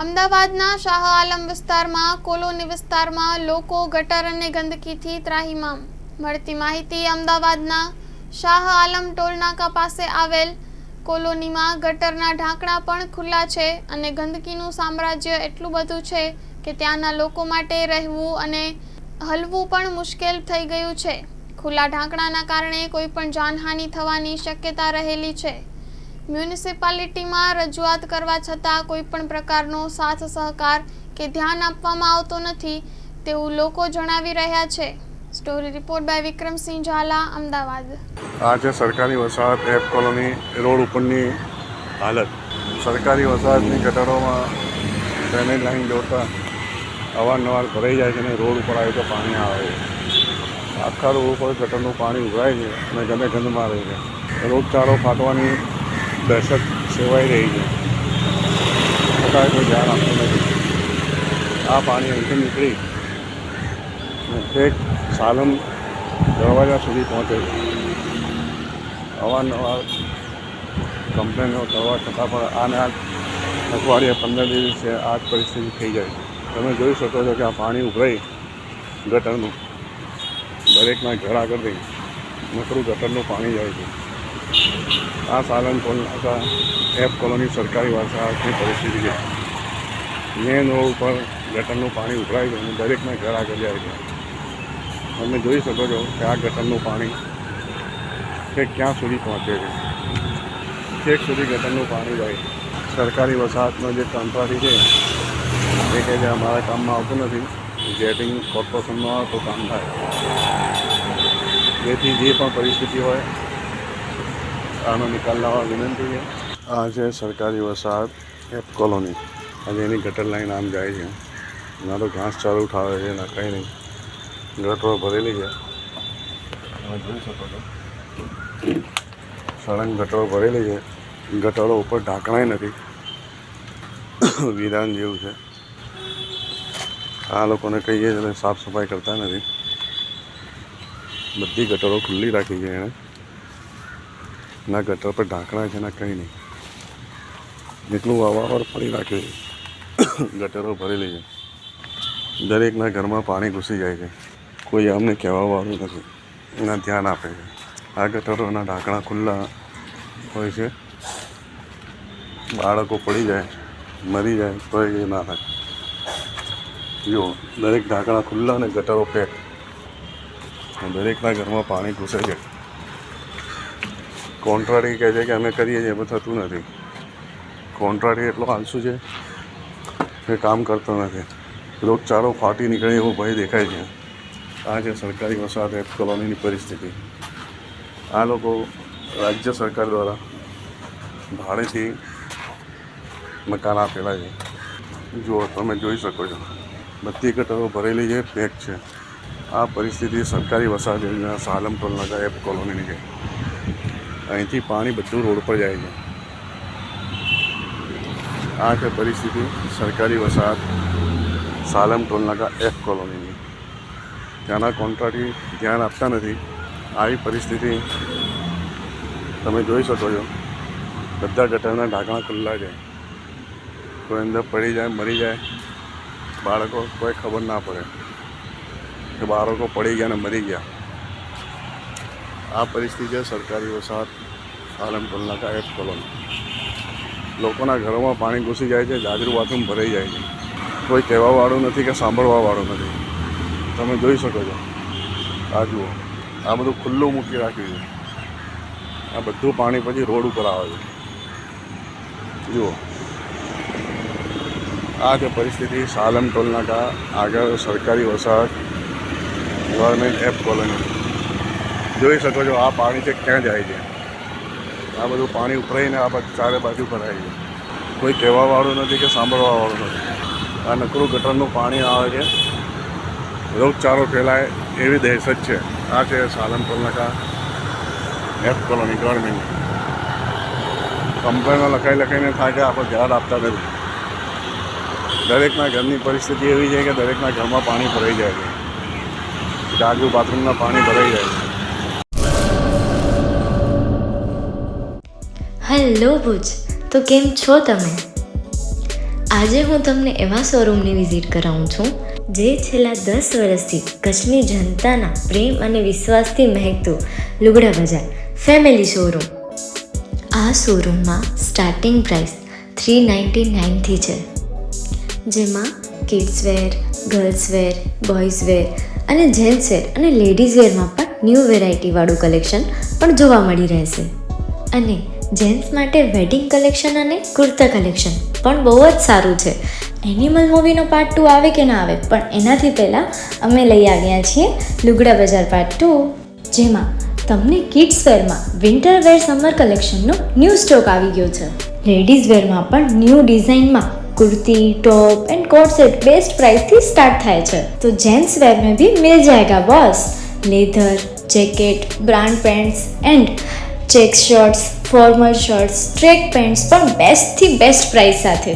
અમદાવાદના શાહ આલમ વિસ્તારમાં કોલોની વિસ્તારમાં લોકો ગટર અને ગંદકીથી ત્રાહિમામ. મળતી માહિતી અમદાવાદના શાહ આલમ ટોલનાકા પાસે આવેલ કોલોનીમાં ગટરના ઢાંકણા પણ ખુલ્લા છે અને ગંદકીનું સામ્રાજ્ય એટલું બધું છે કે ત્યાંના લોકો માટે રહેવું અને હલવું પણ મુશ્કેલ થઈ ગયું છે. ખુલ્લા ઢાંકણાના કારણે કોઈ પણ જાનહાનિ થવાની શક્યતા રહેલી છે. મ્યુનિસિપાલિટીમાં રજૂઆત કરવા છતાં કોઈ પણ પ્રકારનો સાથ સહકાર કે ધ્યાન આપવામાં આવતો નથી તેવું લોકો જણાવી રહ્યા છે. Story report by Vikramsinh Zala, Ahmedabad. આ છે સરકારી વસાહત એફ કોલોની રોડ ઉપરની હાલત. સરકારી વસાહતની ગટરોમાં ડ્રેનેજ લાઈન જોડતા અવારનવાર ભરાઈ જાય છે અને રોડ ઉપર આવે તો પાણી આવે છે. આખા રોડ ઉપર ગટરનું પાણી ઉભરાય છે અને ગમે ગંધ મારે છે. રોગચાળો ફાટવાની દહેશત સેવાઈ રહી છે, છતાં કોઈ ધ્યાન આપતું નથી. આ પાણી અહીંથી નીકળી છેક સાલમ દરવાજા સુધી પહોંચે છે. અવારનવાર કમ્પ્લેનો કરવા છતાં પણ આને આ અઠવાડિયે 15 દિવસે આ જ પરિસ્થિતિ થઈ જાય છે. તમે જોઈ શકો છો કે આ પાણી ઉભરાઈ ગટરનું દરેકના ઘર આગળથી નકરું ગટરનું પાણી જાય છે. આ સાલમ ટોલનાકા એફ કોલોની સરકારી વસાહતની પરિસ્થિતિ છે. મેન રોડ ઉપર ગટરનું પાણી ઉભરાય છે અને દરેકના ઘર આગળ જાય છે. તમે જોઈ શકો છો કે આ ગટરનું પાણી છેક ક્યાં સુધી પહોંચે છે. છેક સુધી ગટરનું પાણી જાય. સરકારી વસાહતનો જે કોન્ટ્રાક્ટ છે એ કહે છે અમારા કામમાં આવતું નથી, ગેટિંગ કોર્પોરેશનનો આવે તો કામ થાય. જેથી જે પણ પરિસ્થિતિ હોય આનો નિકાલ લાવવા વિનંતી છે. આ છે સરકારી વસાહત એફ કોલોની. આજે એની ગટર લાઈન આમ જાય છે. ના તો ઘાસ ચારો ઉઠાવે છે ના કંઈ નહીં. ગટરો ભરેલી છે, તમે જોઈ શકો છો. સળંગ ગટરો ભરેલી છે. ગટરો ઉપર ઢાંકણાય નથી, વિરાન જેવું છે. આ લોકોને કહીએ એટલે સાફ સફાઈ કરતા નથી. બધી ગટરો ખુલ્લી રાખી છે એણે. ના ગટર પર ઢાંકણા છે ના કંઈ નહીં. જેટલું અવાવર પડી રાખે છે. ગટરો ભરેલી છે. દરેકના ઘરમાં પાણી ઘૂસી જાય છે. કોઈ અમને કહેવાવાળું નથી, એના ધ્યાન આપે છે. આ ગટરોના ઢાંકણા ખુલ્લા હોય છે. બાળકો પડી જાય, મરી જાય તો એ ના થાય. જુઓ, દરેક ઢાંકણા ખુલ્લા અને ગટરો પેક. દરેકના ઘરમાં પાણી ઘૂસે છે. કોન્ટ્રાક્ટ કહે છે કે અમે કરીએ છીએ, પણ થતું નથી. કોન્ટ્રાક્ટ એટલો આળસુ છે કે કામ કરતો નથી. રોગચાળો ફાટી નીકળે એવો ભય દેખાય છે. આ છે સરકારી વસાહત એફ કોલોનીની પરિસ્થિતિ. આ લોકો રાજ્ય સરકાર દ્વારા ભાડેથી મકાન આપેલા છે. જુઓ, તમે જોઈ શકો છો. બધી ગટરો ભરેલી છે, પેક છે. આ પરિસ્થિતિ સરકારી વસાહત યોજના સાલમ ટોલનાકા એફ કોલોનીની છે. અહીંથી પાણી બધું રોડ પર જાય છે. આ છે પરિસ્થિતિ સરકારી વસાહત સાલમ ટોલનાકા એફ કોલોનીની. ત્યાંના કોન્ટ્રાક્ટી ધ્યાન આપતા નથી. આવી પરિસ્થિતિ તમે જોઈ શકો છો. બધા ગટરના ઢાંકણા ખુલ્લા છે. કોઈ અંદર પડી જાય, મરી જાય, બાળકો કોઈ ખબર ના પડે કે બાળકો પડી ગયા ને મરી ગયા. આ પરિસ્થિતિ છે સરકારી વસાહત સાલમ ટોલનાકા એફ કોલોની. લોકોના ઘરોમાં પાણી ઘૂસી જાય છે, જાજરૂ બાથરૂમ ભરાઈ જાય છે. કોઈ કહેવાવાળું નથી કે સાંભળવાવાળું નથી. તમે જોઈ શકો છો. આ જુઓ, આ બધું ખુલ્લું મૂકી રાખ્યું છે. આ બધું પાણી પછી રોડ ઉપર આવે છે. જુઓ, આ છે પરિસ્થિતિ સાલમ ટોલનાકા આગળ સરકારી વસાહત ગવર્મેન્ટ એફ કોલોની. જોઈ શકો છો આ પાણી છે ક્યાં જાય છે. આ બધું પાણી ઉભરાઈને આ ચારે બાજુ ભરાય છે. કોઈ કહેવાવાળું નથી કે સાંભળવાવાળું નથી. આ નકરું ગટરનું પાણી આવે છે. રોગચાળો ફેલાય એવી દહેશત છે. આ છે સાલમ ટોલનાકા એફ કોલોની ગવર્મેન્ટ. કમ્પ્લેનો લખાઈને થાય કે આપણે ધ્યાન આપતા નથી. દરેકના ઘરની પરિસ્થિતિ એવી છે કે દરેકના ઘરમાં પાણી ભરાઈ જાય છે. જાજુ બાથરૂમના પાણી ભરાઈ જાય છે. હેલો ભુજ, તો કેમ છો તમે? આજે હું તમને એવા શોરૂમની વિઝિટ કરાવું છું જે છેલ્લા 10 વર્ષથી કચ્છની જનતાના પ્રેમ અને વિશ્વાસથી મહેકતું લુગડા બજાર ફેમિલી શોરૂમ. આ શોરૂમમાં સ્ટાર્ટિંગ પ્રાઇસ 399થી છે, જેમાં kids wear, girls wear, boys wear અને જેન્ટ્સ વેર અને લેડીઝ વેરમાં પણ ન્યૂ વેરાયટીવાળું કલેક્શન પણ જોવા મળી રહેશે. અને જેન્ટ્સ માટે વેડિંગ કલેક્શન અને કુર્તા કલેક્શન પણ બહુ જ સારું છે. એનિમલ મૂવીનો પાર્ટ 2 આવે કે ના આવે, પણ એનાથી પહેલાં અમે લઈ આવ્યા છીએ લુગડા બજાર પાર્ટ 2, જેમાં તમને કિડ્સ વેરમાં વિન્ટર વેર સમર કલેક્શનનો ન્યૂ સ્ટોક આવી ગયો છે. લેડીઝ વેરમાં પણ ન્યૂ ડિઝાઇનમાં kurti, top and coat set best price थी स्टार्ट थाय छे. तो जेंट्स वेर में भी मिल जाएगा boss. Leather, jacket, brand pants and check shirts, formal shirts, track pants पर बेस्ट थी बेस्ट प्राइस साथे.